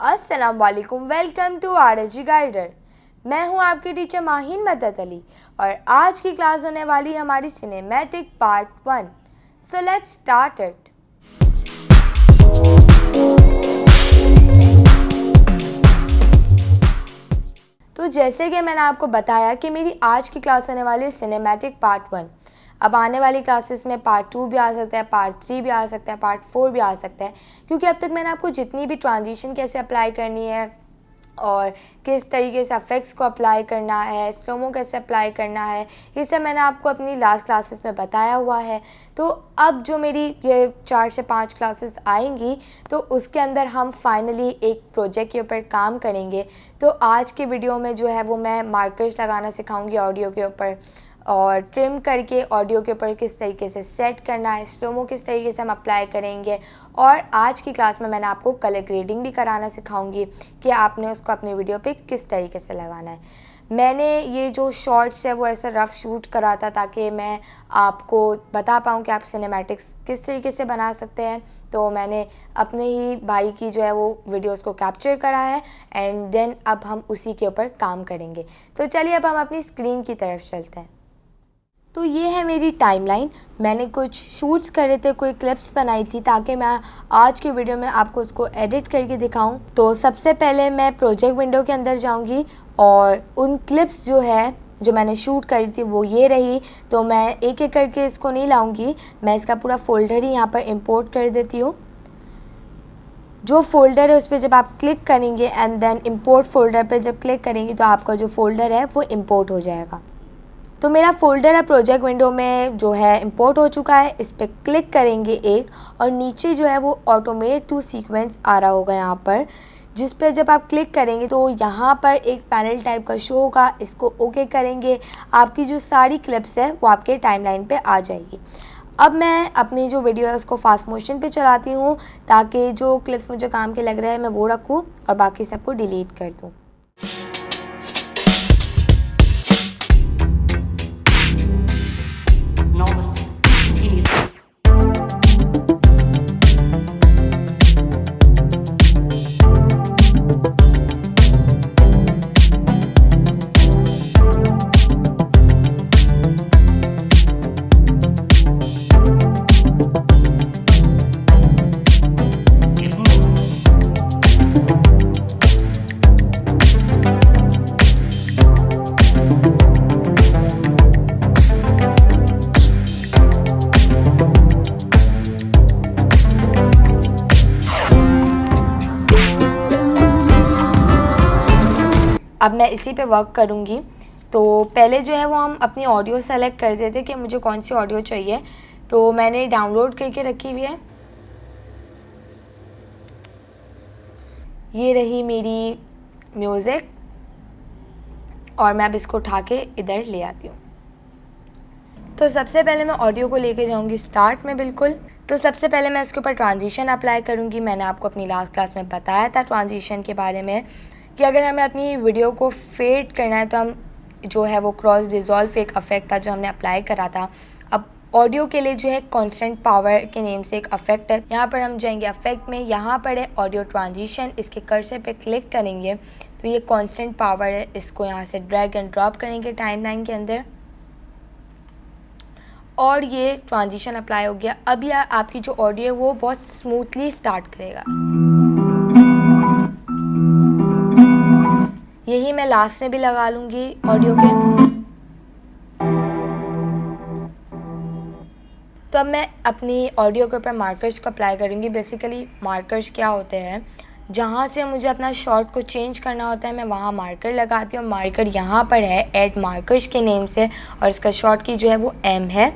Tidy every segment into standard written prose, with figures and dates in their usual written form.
अस्सलाम वालेकुम, welcome to RSG guider. मैं हूं आपकी टीचर माहीन मदद अली और आज की क्लास होने वाली हमारी cinematic part 1। So let's start it. तो जैसे कि मैंने आपको बताया कि मेरी आज की क्लास होने वाली है सिनेमैटिक पार्ट 1। अब आने वाली क्लासेस में पार्ट 2 भी आ सकता है, पार्ट 3 भी आ सकता है, पार्ट 4 भी आ सकता है, क्योंकि अब तक मैंने आपको जितनी भी ट्रांजिशन कैसे अप्लाई करनी है और किस तरीके से अफेक्ट्स को अप्लाई करना है, स्लोमो कैसे अप्लाई करना है, ये सब मैंने आपको अपनी लास्ट क्लासेस में बताया हुआ है। तो अब जो मेरी ये 4 से 5 क्लासेस आएंगी तो उसके अंदर हम फाइनली एक प्रोजेक्ट के ऊपर काम करेंगे। तो आज के वीडियो में जो है वो मैं मार्कर्स लगाना सिखाऊंगी ऑडियो के ऊपर, और ट्रिम करके ऑडियो के ऊपर किस तरीके से सेट करना है, स्लोमो किस तरीके से हम अप्लाई करेंगे। और आज की क्लास में मैंने आपको कलर ग्रेडिंग भी कराना सिखाऊंगी कि आपने उसको अपनी वीडियो पे किस तरीके से लगाना है। मैंने ये जो शॉर्ट्स है वो ऐसा रफ़ शूट करा था ताकि मैं आपको बता पाऊँ कि आप सिनेमैटिक्स किस तरीके से बना सकते हैं। तो मैंने अपने ही भाई की जो है वो वीडियोस को कैप्चर करा है एंड देन अब हम उसी के ऊपर काम करेंगे। तो चलिए अब हम अपनी स्क्रीन की तरफ चलते हैं। तो ये है मेरी टाइमलाइन। मैंने कुछ शूट्स करे थे, कोई क्लिप्स बनाई थी ताकि मैं आज की वीडियो में आपको उसको एडिट करके दिखाऊं। तो सबसे पहले मैं प्रोजेक्ट विंडो के अंदर जाऊंगी और उन क्लिप्स जो है जो मैंने शूट करी थी वो ये रही। तो मैं एक एक करके इसको नहीं लाऊंगी, मैं इसका पूरा फ़ोल्डर ही यहाँ पर इंपोर्ट कर देती हूँ। जो फ़ोल्डर है उस पर जब आप क्लिक करेंगे एंड देन इंपोर्ट फ़ोल्डर पर जब क्लिक करेंगे तो आपका जो फ़ोल्डर है वो इंपोर्ट हो जाएगा। तो मेरा फ़ोल्डर है प्रोजेक्ट विंडो में जो है इंपोर्ट हो चुका है। इस पर क्लिक करेंगे एक और नीचे जो है वो ऑटोमेट टू सीक्वेंस आ रहा होगा यहाँ पर, जिस पे जब आप क्लिक करेंगे तो यहाँ पर एक पैनल टाइप का शो होगा। इसको ओके करेंगे, आपकी जो सारी क्लिप्स है वो आपके टाइमलाइन पे आ जाएगी। अब मैं अपनी जो वीडियो है उसको फास्ट मोशन पे चलाती हूँ ताकि जो क्लिप्स मुझे काम के लग रहे हैं मैं वो रखूँ और बाकी सबको डिलीट कर दूँ। अब मैं इसी पे वर्क करूँगी। तो पहले जो है वो हम अपनी ऑडियो सेलेक्ट कर देते कि मुझे कौन सी ऑडियो चाहिए। तो मैंने डाउनलोड करके रखी हुई है, ये रही मेरी म्यूज़िक, और मैं अब इसको उठा के इधर ले आती हूँ। तो सबसे पहले मैं ऑडियो को लेके जाऊँगी स्टार्ट में बिल्कुल। तो सबसे पहले मैं इसके ऊपर ट्रांजिशन अप्लाई करूँगी। मैंने आपको अपनी लास्ट क्लास में बताया था ट्रांजिशन के बारे में कि अगर हमें अपनी वीडियो को फेड करना है तो हम जो है वो क्रॉस डिज़ोल्व एक अफेक्ट था जो हमने अप्लाई करा था। अब ऑडियो के लिए जो है कांस्टेंट पावर के नेम से एक अफेक्ट है, यहाँ पर हम जाएंगे अफेक्ट में, यहाँ पर है ऑडियो ट्रांजिशन। इसके कर्सर पे क्लिक करेंगे तो ये कांस्टेंट पावर है, इसको यहाँ से ड्रैग एंड ड्रॉप करेंगे टाइमलाइन के अंदर और ये ट्रांजिशन अप्लाई हो गया। अब यह आपकी जो ऑडियो है वो बहुत स्मूथली स्टार्ट करेगा। यही मैं लास्ट में भी लगा लूँगी ऑडियो के। तो अब मैं अपनी ऑडियो के ऊपर मार्कर्स को अप्लाई करूँगी। बेसिकली मार्कर्स क्या होते हैं, जहाँ से मुझे अपना शॉर्ट को चेंज करना होता है मैं वहाँ मार्कर लगाती हूँ। मार्कर यहाँ पर है ऐड मार्कर्स के नेम से और इसका शॉर्ट की जो है वो M है।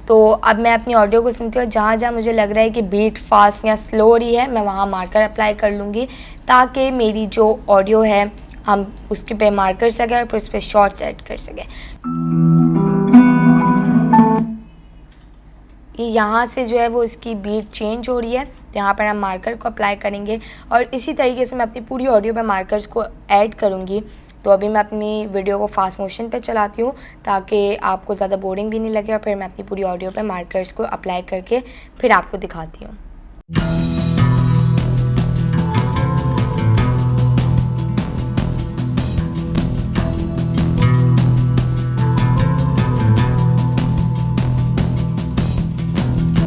तो अब मैं अपनी ऑडियो को सुनती हूँ, जहाँ जहाँ मुझे लग रहा है कि बीट फास्ट या स्लो हो रही है मैं वहाँ मार्कर अप्लाई कर लूँगी ताकि मेरी जो ऑडियो है हम उसके पे मार्कर सकें और उस पर शॉर्ट सेट कर सकें। ये यहाँ से जो है वो इसकी बीट चेंज हो रही है, तो यहाँ पर हम मार्कर को अप्लाई करेंगे और इसी तरीके से मैं अपनी पूरी ऑडियो पे मार्कर्स को ऐड करूँगी। तो अभी मैं अपनी वीडियो को फास्ट मोशन पे चलाती हूँ ताकि आपको ज़्यादा बोरिंग भी नहीं लगे और फिर मैं अपनी पूरी ऑडियो पे मार्कर्स को अप्लाई करके फिर आपको दिखाती हूँ।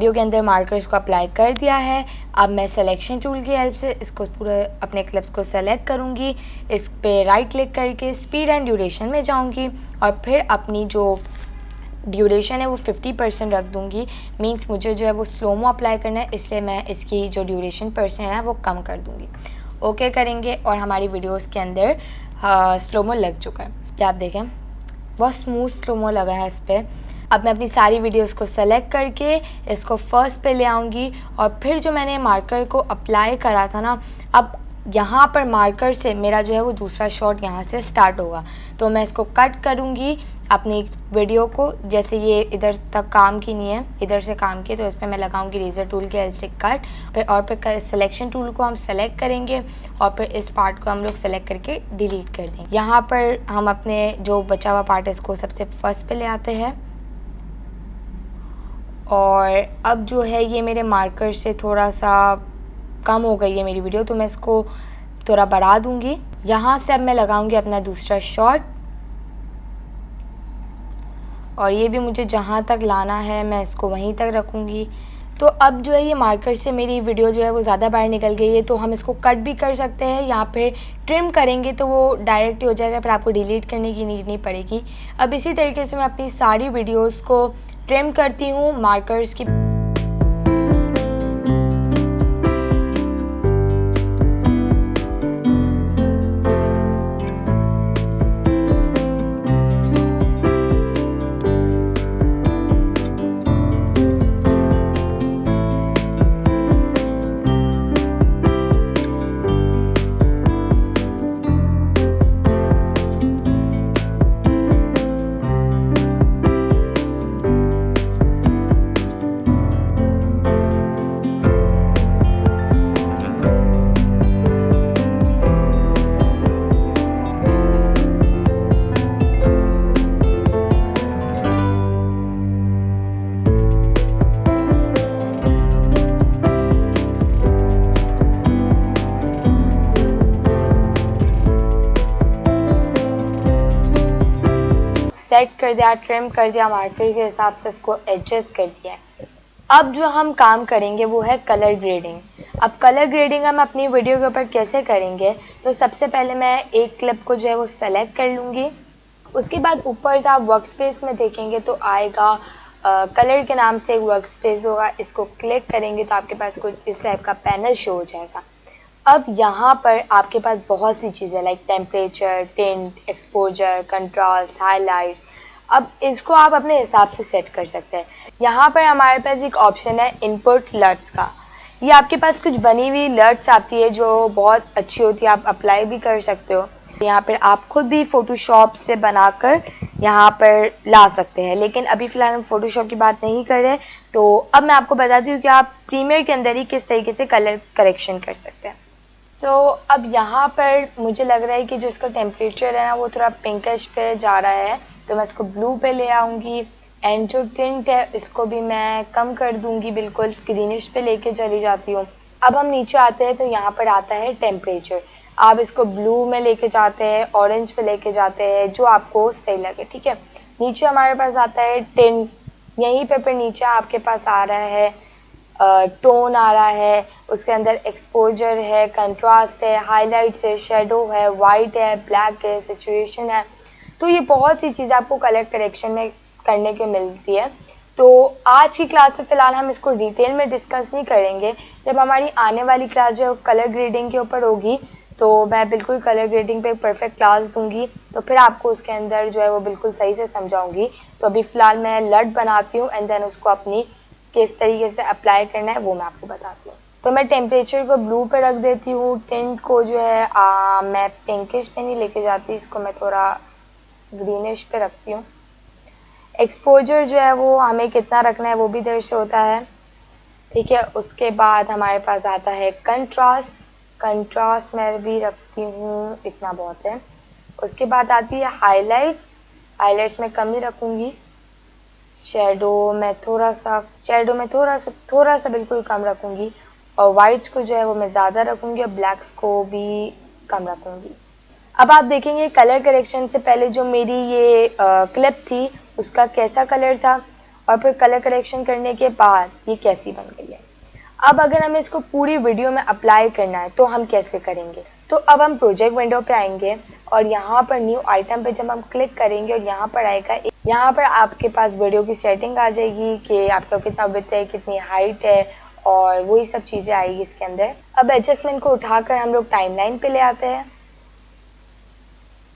वीडियो के अंदर मार्कर्स को अप्लाई कर दिया है। अब मैं सिलेक्शन टूल की हेल्प से इसको पूरा अपने क्लिप्स को सेलेक्ट करूँगी। इस पे राइट क्लिक करके स्पीड एंड ड्यूरेशन में जाऊँगी और फिर अपनी जो ड्यूरेशन है वो 50% रख दूँगी। मींस मुझे जो है वो स्लोमो अप्लाई करना है, इसलिए मैं इसकी जो ड्यूरेशन परसेंट है वो कम कर दूँगी। ओके करेंगे और हमारी वीडियोस के अंदर स्लोमो लग चुका है। क्या आप देखें, बहुत स्मूथ स्लोमो लगा है इस पर। अब मैं अपनी सारी वीडियोस को सेलेक्ट करके इसको फर्स्ट पे ले आऊँगी और फिर जो मैंने मार्कर को अप्लाई करा था ना, अब यहाँ पर मार्कर से मेरा जो है वो दूसरा शॉट यहाँ से स्टार्ट होगा। तो मैं इसको कट करूँगी अपनी वीडियो को। जैसे ये इधर तक काम की नहीं है, इधर से काम की, तो इस पर मैं लगाऊंगी रेजर टूल के हेल्प से कट फिर, और फिर सिलेक्शन टूल को हम सेलेक्ट करेंगे और फिर इस पार्ट को हम लोग सेलेक्ट करके डिलीट कर देंगे। यहाँ पर हम अपने जो बचा हुआ पार्ट है इसको सबसे फर्स्ट पे ले आते हैं और अब जो है ये मेरे मार्कर से थोड़ा सा कम हो गई है मेरी वीडियो, तो मैं इसको थोड़ा बढ़ा दूंगी। यहाँ से अब मैं लगाऊंगी अपना दूसरा शॉट और ये भी मुझे जहाँ तक लाना है मैं इसको वहीं तक रखूँगी। तो अब जो है ये मार्कर से मेरी वीडियो जो है वो ज़्यादा बाहर निकल गई है, तो हम इसको कट भी कर सकते हैं। यहाँ पे ट्रिम करेंगे तो वो डायरेक्ट ही हो जाएगा, फिर आपको डिलीट करने की नीड नहीं पड़ेगी। अब इसी तरीके से मैं अपनी सारी वीडियोज़ को ट्रिम करती हूँ मार्कर्स की। सेट कर दिया, ट्रिम कर दिया, मार्कर के हिसाब से इसको एडजस्ट कर दिया है। अब जो हम काम करेंगे वो है कलर ग्रेडिंग। अब कलर ग्रेडिंग हम अपनी वीडियो के ऊपर कैसे करेंगे, तो सबसे पहले मैं एक क्लिप को जो है वो सेलेक्ट कर लूँगी। उसके बाद ऊपर से आप वर्क स्पेस में देखेंगे तो आएगा कलर के नाम से एक वर्क स्पेस होगा। इसको क्लिक करेंगे तो आपके पास कुछ इस टाइप का पैनल शो हो जाएगा। अब यहाँ पर आपके पास बहुत सी चीज़ें like temperature, tint, exposure, contrast, highlight. अब इसको आप अपने हिसाब से सेट कर सकते हैं। यहाँ पर हमारे पास एक ऑप्शन है इनपुट लट्स का। ये आपके पास कुछ बनी हुई लट्स आती है जो बहुत अच्छी होती है, आप अप्लाई भी कर सकते हो। यहाँ पर आप खुद भी फ़ोटोशॉप से बनाकर यहाँ पर ला सकते हैं, लेकिन अभी फ़िलहाल हम फ़ोटोशॉप की बात नहीं कर रहे। तो अब मैं आपको बताती हूँ कि आप प्रीमियर के अंदर ही किस तरीके से कलर करेक्शन कर सकते हैं। अब यहाँ पर मुझे लग रहा है कि जो इसका टेम्परेचर है ना वो थोड़ा पिंकिश पे जा रहा है, तो मैं इसको ब्लू पे ले आऊँगी। एंड जो टिंट है इसको भी मैं कम कर दूँगी, बिल्कुल ग्रीनिश पे लेके चली जाती हूँ। अब हम नीचे आते हैं तो यहाँ पर आता है टेम्परेचर। आप इसको ब्लू में लेके जाते हैं, ऑरेंज पे लेके जाते हैं, जो आपको सही लगे, ठीक है। नीचे हमारे पास आता है टिंट, यहीं पे फिर नीचे आपके पास आ रहा है टोन आ रहा है, उसके अंदर एक्सपोजर है, कंट्रास्ट है, हाइलाइट्स है, शेडो है, वाइट है, ब्लैक है, सिचुएशन है। तो ये बहुत सी चीज़ें आपको कलर करेक्शन में करने के मिलती है। तो आज की क्लास में फ़िलहाल हम इसको डिटेल में डिस्कस नहीं करेंगे। जब हमारी आने वाली क्लास जो कलर ग्रेडिंग के ऊपर होगी तो मैं बिल्कुल कलर ग्रेडिंग पे परफेक्ट क्लास दूंगी, तो फिर आपको उसके अंदर जो है वो बिल्कुल सही से समझाऊंगी। तो अभी फ़िलहाल मैं लट बनाती हूँ एंड देन उसको अपनी किस तरीके से अप्लाई करना है वो मैं आपको बताती हूँ। तो मैं टेम्परेचर को ब्लू पे रख देती हूँ। टिंट को जो है मैं पिंकिश पे नहीं लेके जाती, इसको मैं थोड़ा ग्रीनिश पे रखती हूँ। एक्सपोजर जो है वो हमें कितना रखना है वो भी इधर से होता है, ठीक है। उसके बाद हमारे पास आता है कंट्रास्ट। कंट्रास्ट मैं भी रखती हूँ, इतना बहुत है। उसके बाद आती है हाइलाइट्स। हाइलाइट्स में कम ही रखूँगी। शेडो में थोड़ा सा बिल्कुल कम रखूँगी। और वाइट्स को जो है वो मैं ज़्यादा रखूँगी और ब्लैक्स को भी कम रखूँगी। अब आप देखेंगे कलर करेक्शन से पहले जो मेरी ये क्लिप थी उसका कैसा कलर था और फिर कलर करेक्शन करने के बाद ये कैसी बन गई है। अब अगर हमें इसको पूरी वीडियो में अप्लाई करना है तो हम कैसे करेंगे। तो अब हम प्रोजेक्ट विंडो पे आएंगे और यहाँ पर न्यू आइटम पे जब हम क्लिक करेंगे और यहाँ पर आएगा, यहाँ पर आपके पास वीडियो की सेटिंग आ जाएगी कि आपका कितना विड्थ है, कितनी हाइट है और वही सब चीज़ें आएगी इसके अंदर। अब एडजस्टमेंट को उठाकर हम लोग टाइमलाइन पे ले आते हैं।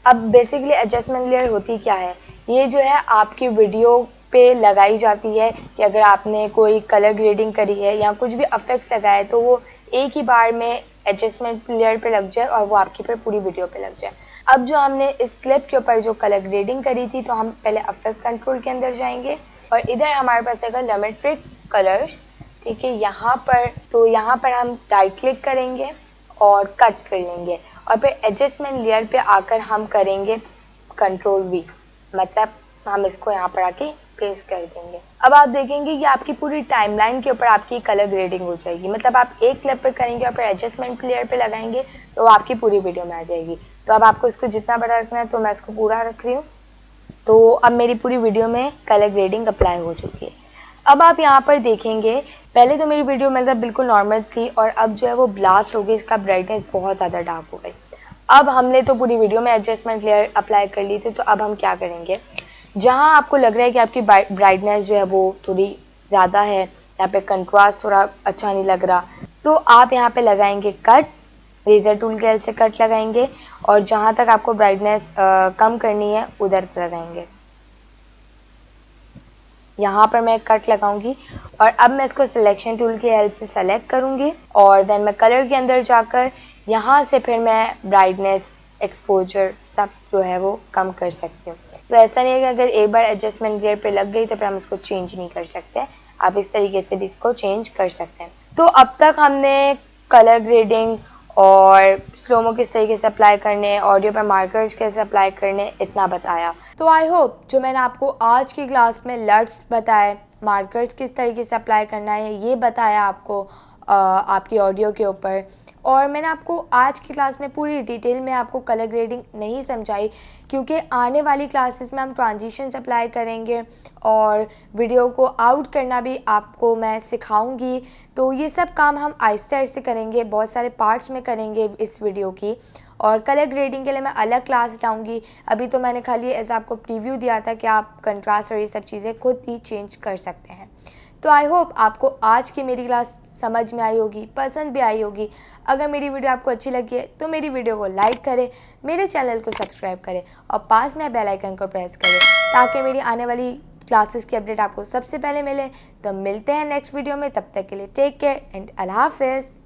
अब बेसिकली एडजस्टमेंट लेयर होती क्या है, ये जो है आपकी वीडियो पे लगाई जाती है कि अगर आपने कोई कलर ग्रेडिंग करी है या कुछ भी इफेक्ट्स लगाए तो वो एक ही बार में एडजस्टमेंट लेयर पे लग जाए और वो आपकी फिर पूरी वीडियो पे लग जाए। अब जो हमने इस क्लिप के ऊपर जो कलर ग्रेडिंग करी थी तो हम पहले इफेक्ट कंट्रोल के अंदर जाएंगे और इधर हमारे पास आएगा लिमिट्रिक कलर्स, ठीक है। यहाँ पर हम राइट क्लिक करेंगे और कट कर लेंगे और फिर एडजस्टमेंट लेयर पे आकर हम करेंगे कंट्रोल V, मतलब हम इसको यहाँ पर आके पेस्ट कर देंगे। अब आप देखेंगे कि आपकी पूरी टाइमलाइन के ऊपर आपकी कलर ग्रेडिंग हो जाएगी, मतलब आप एक क्लिप पे करेंगे और फिर एडजस्टमेंट लेयर पे लगाएंगे तो वो आपकी पूरी वीडियो में आ जाएगी। तो अब आपको इसको जितना बड़ा रखना है तो मैं इसको पूरा रख रही हूँ। तो अब मेरी पूरी वीडियो में कलर ग्रेडिंग अप्लाई हो चुकी है। अब आप यहाँ पर देखेंगे, पहले तो मेरी वीडियो मतलब बिल्कुल नॉर्मल थी और अब जो है वो ब्लास्ट हो गई, इसका ब्राइटनेस बहुत ज़्यादा डार्क हो गई। अब हमने तो पूरी वीडियो में एडजस्टमेंट लेयर अप्लाई कर ली थी, तो अब हम क्या करेंगे, जहाँ आपको लग रहा है कि आपकी ब्राइटनेस जो है वो थोड़ी ज़्यादा है, यहाँ पे कंट्रास्ट थोड़ा अच्छा नहीं लग रहा, तो आप यहाँ पे लगाएंगे कट, लेज़र टूल के हेल्प से कट लगाएंगे और जहाँ तक आपको ब्राइटनेस कम करनी है उधर पर लगाएंगे। यहाँ पर मैं कट लगाऊंगी और अब मैं इसको सिलेक्शन टूल की हेल्प से सेलेक्ट करूँगी और देन मैं कलर के अंदर जाकर यहाँ से फिर मैं ब्राइटनेस, एक्सपोजर सब जो है वो कम कर सकती हूँ। तो ऐसा नहीं है कि अगर एक बार एडजस्टमेंट लेयर पे लग गई तो फिर हम इसको चेंज नहीं कर सकते, आप इस तरीके से भी इसको चेंज कर सकते हैं। तो अब तक हमने कलर ग्रेडिंग और स्लोमो किस तरीके से अप्लाई करने, ऑडियो पर मार्कर्स कैसे अप्लाई करने, इतना बताया। तो आई होप जो मैंने आपको आज की क्लास में लट्स बताए, मार्कर्स किस तरीके से अप्लाई करना है ये बताया आपको आपकी ऑडियो के ऊपर, और मैंने आपको आज की क्लास में पूरी डिटेल में आपको कलर ग्रेडिंग नहीं समझाई क्योंकि आने वाली क्लासेस में हम ट्रांजिशंस अप्लाई करेंगे और वीडियो को आउट करना भी आपको मैं सिखाऊंगी। तो ये सब काम हम आहिस्ते आहिस्ते करेंगे, बहुत सारे पार्ट्स में करेंगे इस वीडियो की, और कलर ग्रेडिंग के लिए मैं अलग क्लास लाऊंगी। अभी तो मैंने खाली ऐसा आपको प्रीव्यू दिया था कि आप कंट्रास्ट और ये सब चीज़ें खुद ही चेंज कर सकते हैं। तो आई होप आपको आज की मेरी क्लास समझ में आई होगी, पसंद भी आई होगी। अगर मेरी वीडियो आपको अच्छी लगी है तो मेरी वीडियो को लाइक करें, मेरे चैनल को सब्सक्राइब करें और पास में बेल आइकन को प्रेस करें ताकि मेरी आने वाली क्लासेस की अपडेट आपको सबसे पहले मिले। तो मिलते हैं नेक्स्ट वीडियो में, तब तक के लिए टेक केयर एंड अल्लाह हाफिज़।